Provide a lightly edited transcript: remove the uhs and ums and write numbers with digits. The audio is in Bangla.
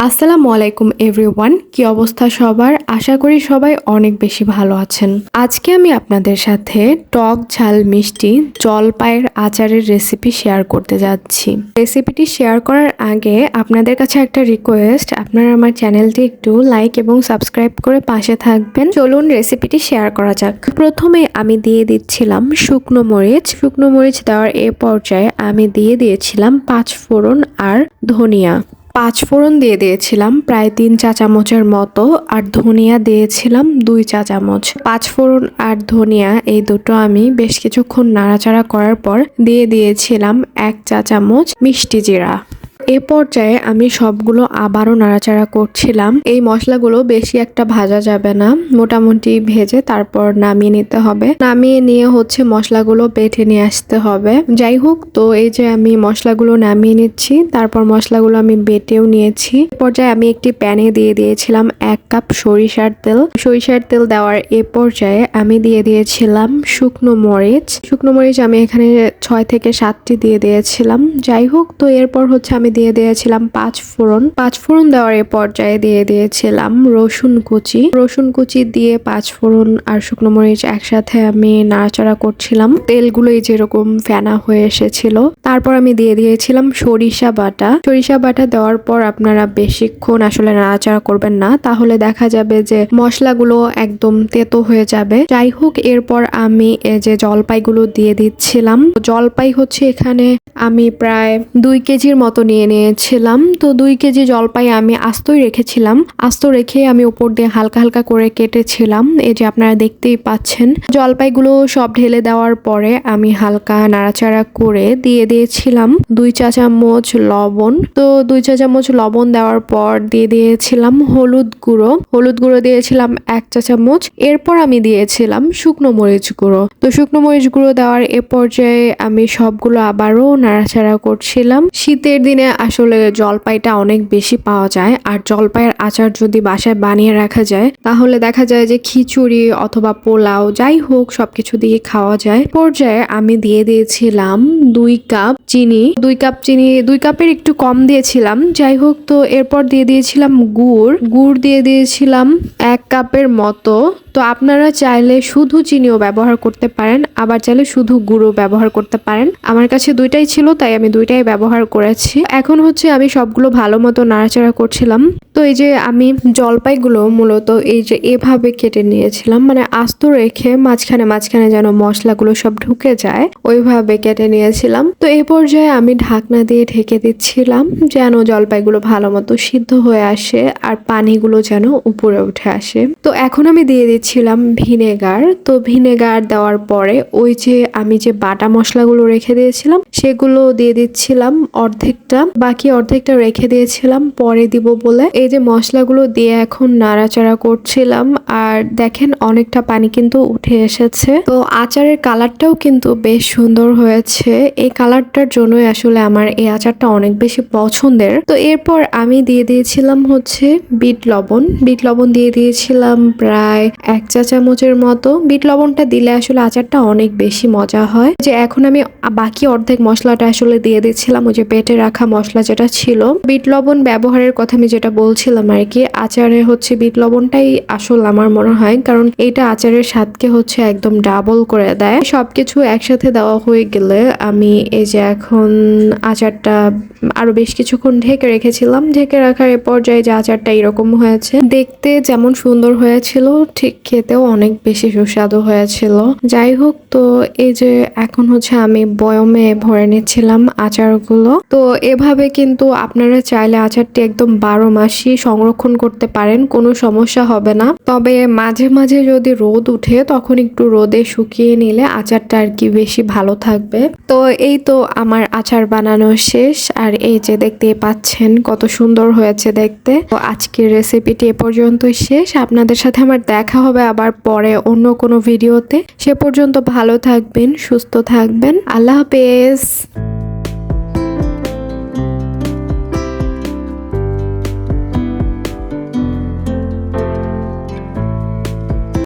আসসালামু আলাইকুম এভরিওয়ান, কি অবস্থা সবার? আশা করি সবাই অনেক বেশি ভালো আছেন। আজকে আমি আপনাদের সাথে টক ঝাল মিষ্টি জলপাইয়ের আচারের রেসিপি শেয়ার করতে যাচ্ছি। রেসিপিটি শেয়ার করার আগে আপনাদের কাছে একটা রিকোয়েস্ট, আপনারা আমার চ্যানেলটি একটু লাইক এবং সাবস্ক্রাইব করে পাশে থাকবেন। চলুন রেসিপিটি শেয়ার করা যাক। প্রথমে আমি দিয়ে দিচ্ছিলাম শুকনো মরিচ দেওয়ার এ পর্যায়ে আমি দিয়ে দিয়েছিলাম 5 ফোড়ন আর ধনিয়া। 5 ফোড়ন দিয়ে দিয়েছিলাম প্রায় 3 চা চামচের মতো, আর ধনিয়া দিয়েছিলাম 2 চা চামচ। 5 ফোড়ন আর ধনিয়া এই দুটো আমি বেশ কিছুক্ষণ নাড়াচাড়া করার পর দিয়ে দিয়েছিলাম 1 চা চামচ মিষ্টি জিরা। এ পর্যায়ে আমি সবগুলো আবারও নাড়াচাড়া করছিলাম। এই মশলাগুলো বেশি একটা ভাজা যাবে না, মোটামুটি ভেজে তারপর নামিয়ে নিতে হবে। নামিয়ে নিয়ে মশলাগুলো বেটে নিয়ে আসতে হবে। যাই হোক, তো এই যে আমি মশলাগুলো নামিয়ে নিচ্ছি, তারপর মশলাগুলো আমি বেটেও নিয়েছি। এ পর্যায়ে আমি একটি প্যানে দিয়ে দিয়েছিলাম 1 কাপ সরিষার তেল দেওয়ার এ পর্যায়ে আমি দিয়ে দিয়েছিলাম শুকনো মরিচ আমি এখানে 6 থেকে 7টি দিয়ে দিয়েছিলাম। যাই হোক, তো এরপর আমি দিয়ে দিয়েছিলাম 5 ফোড়ন দেওয়ার এ পর্যায়ে দিয়ে দিয়েছিলাম রসুন কুচি দিয়ে 5 ফোড়ন আর শুকনো মরিচ একসাথে আমি নাড়াচাড়া করছিলাম। তেলগুলোই যেরকম ফেনা হয়ে এসেছিল, তারপর আমি দিয়ে দিয়েছিলাম সরিষা বাটা দেওয়ার পর আপনারা বেশিক্ষণ আসলে নাড়াচাড়া করবেন না, তাহলে দেখা যাবে যে মশলাগুলো একদম তেতো হয়ে যাবে। যাই হোক, এরপর আমি এই যে জলপাইগুলো দিয়ে দিচ্ছিলাম। জলপাই এখানে আমি প্রায় 2 কেজির মতো নিয়ে নিয়েছিলাম। তো 2 কেজি জলপাই আমি আস্তই রেখেছিলাম। আস্ত রেখে আমি উপর দিয়ে হালকা হালকা করে কেটেছিলাম। এই যে আপনারা দেখতেই পাচ্ছেন। জলপাইগুলো সব ঢেলে দেওয়ার পরে আমি হালকা নাড়াচাড়া করে দিয়ে দিয়েছিলাম 2 চা চামচ লবণ। তো 2 চা চামচ লবণ দেওয়ার পর দিয়ে দিয়েছিলাম হলুদ গুঁড়ো দিয়েছিলাম 1 চা চামচ। এরপর আমি দিয়েছিলাম শুকনো মরিচ গুঁড়ো। তো শুকনো মরিচ গুঁড়ো দেওয়ার এ পর্যায়ে আমি সবগুলো আবারও নাড়াচাড়া করছিলাম। শীতের দিনে আসলে জলপাইটা অনেক বেশি পাওয়া যায়, আর জলপাইয়ের আচার যদি বাসায় বানিয়ে রাখা যায় তাহলে দেখা যায় যে খিচুড়ি অথবা পোলাও যাই হোক সবকিছু দিয়ে খাওয়া যায়। পর্যায়ে আমি দিয়ে দিয়েছিলাম 2 কাপ চিনি। 2 কাপের একটু কম দিয়েছিলাম। যাই হোক, তো এরপর দিয়ে দিয়েছিলাম গুড় দিয়ে দিয়েছিলাম 1 কাপের মতো। তো আপনারা চাইলে শুধু চিনিও ব্যবহার করতে পারেন, আবার চাইলে শুধু গুঁড়ো ব্যবহার করতে পারেন। আমার কাছে দুইটাই ছিল, তাই আমি দুইটাই ব্যবহার করেছি। এখন আমি সবগুলো ভালো মতো নাড়াচাড়া করছিলাম। তো এই যে আমি জলপাইগুলো মূলত এই যে এভাবে কেটে নিয়েছিলাম, মানে আস্ত রেখে মাঝখানে যেন মশলাগুলো সব ঢুকে যায় ওইভাবে কেটে নিয়েছিলাম। তো এই পর্যায়ে আমি ঢাকনা দিয়ে ঢেকে দিচ্ছিলাম যেন জলপাইগুলো ভালো মতো সিদ্ধ হয়ে আসে আর পানিগুলো যেন উপরে উঠে আসে। তো এখন আমি দিয়ে দিচ্ছিলাম ভিনেগার। তো ভিনেগার দেওয়ার পরে ওই যে আমি যে বাটা মশলাগুলো রেখে দিয়েছিলাম সেগুলো দিয়ে দিচ্ছিলাম অর্ধেকটা, বাকি অর্ধেকটা রেখে দিয়েছিলাম পরে দিব বলে। এই যে মশলাগুলো দিয়ে এখন নাড়াচাড়া করছিলাম, আর দেখেন অনেকটা পানি কিন্তু উঠে এসেছে। তো আচারের কালারটাও কিন্তু বেশ সুন্দর হয়েছে। এই কালারটার জন্যই আসলে আমার এই আচারটা অনেক বেশি পছন্দের। তো এরপর আমি দিয়ে দিয়েছিলাম বিট লবণ দিয়ে দিয়েছিলাম প্রায় 1 চা চামচের মতো। বিট লবণটা দিলে আসলে আচারটা অনেক বেশি মজা হয়। যে এখন আমি বাকি অর্ধেক মশলাটা আসলে দিয়ে দিচ্ছিলাম ওই যে বেটে রাখা মশলা যেটা ছিল। বিট লবণ ব্যবহারের কথা আমি যেটা বলছিলাম আর কি, আচারে বিট লবণটাই আসল আমার মনে হয়, কারণ এটা আচারের স্বাদকে একদম ডাবল করে দেয়। সবকিছু একসাথে দেওয়া হয়ে গেলে আমি এই যে এখন আচারটা আরো বেশ কিছুক্ষণ ঢেকে রেখেছিলাম। ঢেকে রাখার এ পর্যায়ে যে আচারটা এরকম হয়েছে, দেখতে যেমন সুন্দর হয়েছিল ঠিক খেতেও অনেক বেশি সুস্বাদু হয়েছিল। যাই হোক, তো এই যে এখন আমি বয়মে ভরে নিচ্ছিলাম আচারগুলো। তো এভাবে কিন্তু আপনারা চাইলে আচারটি একদম 12 মাসই সংরক্ষণ করতে পারেন, কোনো সমস্যা হবে না। তবে মাঝে মাঝে যদি রোদ উঠে তখন একটু রোদে শুকিয়ে নিলে আচারটা আর কি বেশি ভালো থাকবে। তো এই তো আমার আচার বানানো শেষ, আর এই যে দেখতে পাচ্ছেন কত সুন্দর হয়েছে দেখতে। তো আজকের রেসিপিটি এ পর্যন্তই শেষ। আপনাদের সাথে আমার দেখা হবে আবার পরে অন্য কোনো ভিডিওতে। সে পর্যন্ত ভালো থাকবেন, সুস্থ থাকবেন। আল্লাহ হাফেজ।